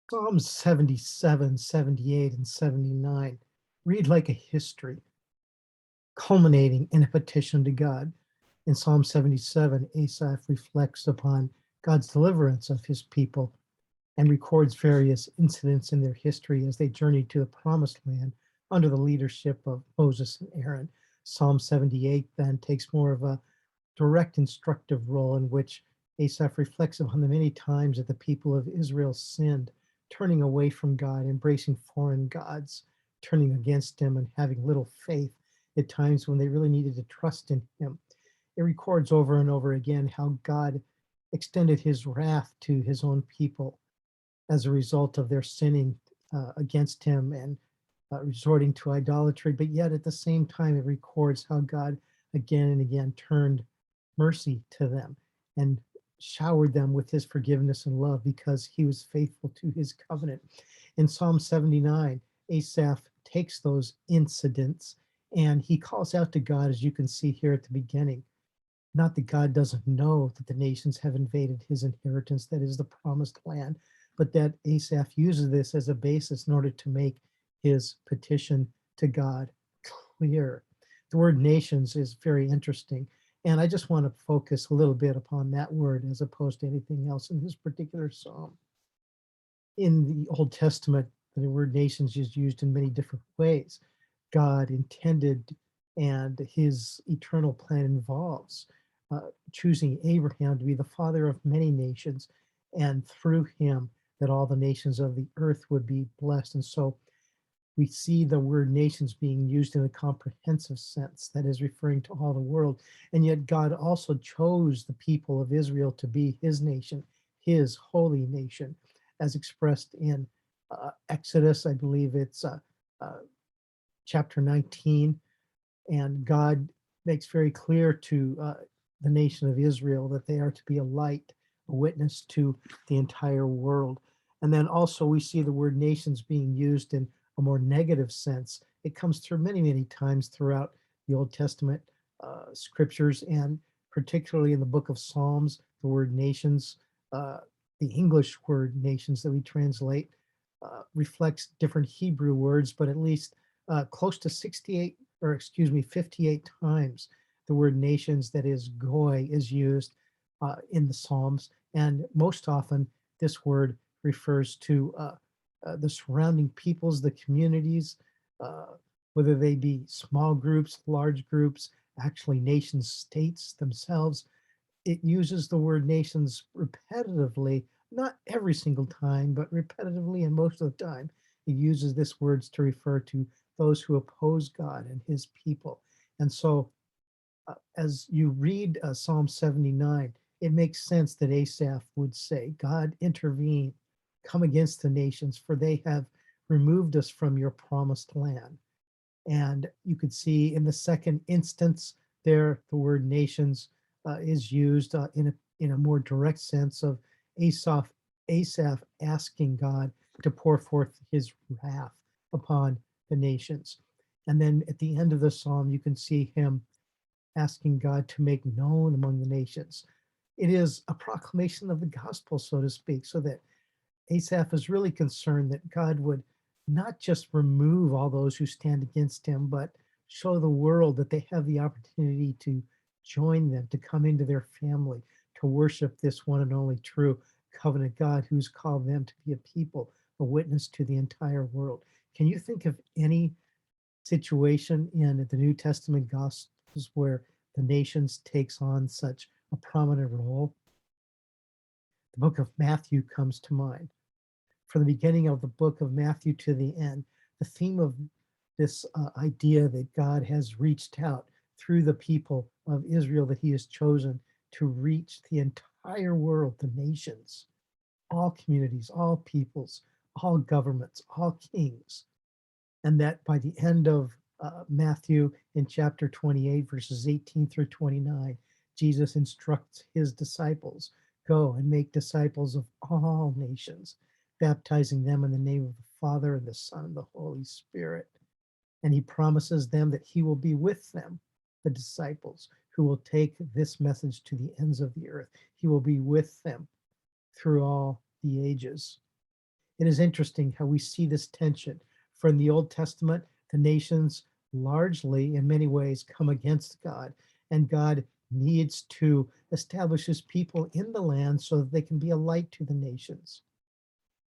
Psalms 77, 78, and 79 read like a history, culminating in a petition to God. In Psalm 77, Asaph reflects upon God's deliverance of his people and records various incidents in their history as they journeyed to the promised land under the leadership of Moses and Aaron. Psalm 78 then takes more of a direct instructive role in which Asaph reflects upon the many times that the people of Israel sinned, turning away from God, embracing foreign gods, turning against him, and having little faith at times when they really needed to trust in him. It records over and over again how God extended his wrath to his own people as a result of their sinning against him and resorting to idolatry. But yet at the same time, it records how God again and again turned mercy to them and showered them with his forgiveness and love because he was faithful to his covenant. In Psalm 79, Asaph takes those incidents and he calls out to God, as you can see here at the beginning. Not that God doesn't know that the nations have invaded his inheritance, that is the promised land, but that Asaph uses this as a basis in order to make his petition to God clear. The word nations is very interesting. And I just want to focus a little bit upon that word as opposed to anything else in this particular psalm. In the Old Testament, the word nations is used in many different ways. God intended and his eternal plan involves choosing Abraham to be the father of many nations, and through him that all the nations of the earth would be blessed. And so we see the word nations being used in a comprehensive sense, that is referring to all the world. And yet God also chose the people of Israel to be his nation, his holy nation, as expressed in Exodus, I believe it's uh, chapter 19. And God makes very clear to the nation of Israel that they are to be a light, a witness to the entire world. And then also we see the word nations being used in a more negative sense. It comes through many, many times throughout the Old Testament scriptures, and particularly in the book of Psalms, the word nations, uh, the English word nations that we translate, reflects different Hebrew words, but at least close to 68, or excuse me, 58 times the word nations, that is goy, is used in the Psalms. And most often, this word refers to the surrounding peoples, the communities, uh, whether they be small groups, large groups, actually nation states themselves. It uses the word nations repetitively, not every single time, but repetitively, and most of the time, it uses this words to refer to those who oppose God and his people. And so, as you read Psalm 79, it makes sense that Asaph would say, God, intervene, come against the nations, for they have removed us from your promised land. And you could see in the second instance there, the word nations is used in a more direct sense of Asaph, Asaph asking God to pour forth his wrath upon the nations. And then at the end of the psalm, you can see him asking God to make known among the nations. It is a proclamation of the gospel, so to speak, so that Asaph is really concerned that God would not just remove all those who stand against him, but show the world that they have the opportunity to join them, to come into their family, to worship this one and only true covenant God who's called them to be a people, a witness to the entire world. Can you think of any situation in the New Testament Gospels where the nations takes on such a prominent role? The book of Matthew comes to mind. From the beginning of the book of Matthew to the end, the theme of this idea that God has reached out through the people of Israel that he has chosen to reach the entire world, the nations, all communities, all peoples, all governments, all kings. And that by the end of Matthew in chapter 28, verses 18 through 29, Jesus instructs his disciples, go and make disciples of all nations, baptizing them in the name of the Father and the Son and the Holy Spirit. And he promises them that he will be with them, the disciples, who will take this message to the ends of the earth. He will be with them through all the ages. It is interesting how we see this tension. From the Old Testament, the nations largely, in many ways, come against God, and God needs to establish his people in the land so that they can be a light to the nations.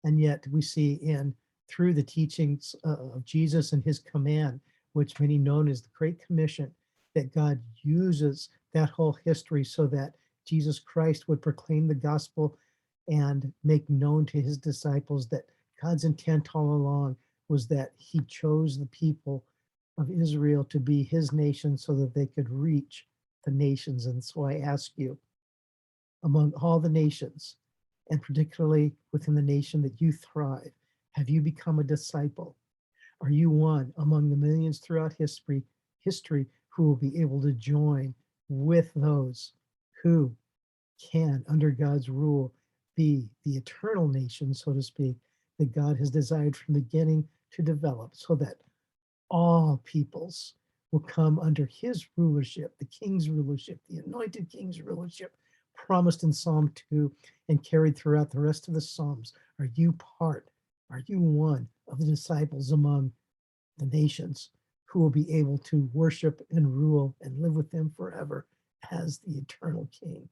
And yet we see in through the teachings of Jesus and his command, which many known as the Great Commission, that God uses that whole history so that Jesus Christ would proclaim the gospel and make known to his disciples that God's intent all along was that he chose the people of Israel to be his nation so that they could reach the nations. And so I ask you, among all the nations, and particularly within the nation that you thrive, have you become a disciple? Are you one among the millions throughout history who will be able to join with those who can, under God's rule, be the eternal nation, so to speak, that God has desired from the beginning to develop so that all peoples will come under his rulership, the king's rulership, the anointed king's rulership, promised in Psalm 2 and carried throughout the rest of the Psalms. Are you part? Are you one of the disciples among the nations who will be able to worship and rule and live with them forever as the eternal king?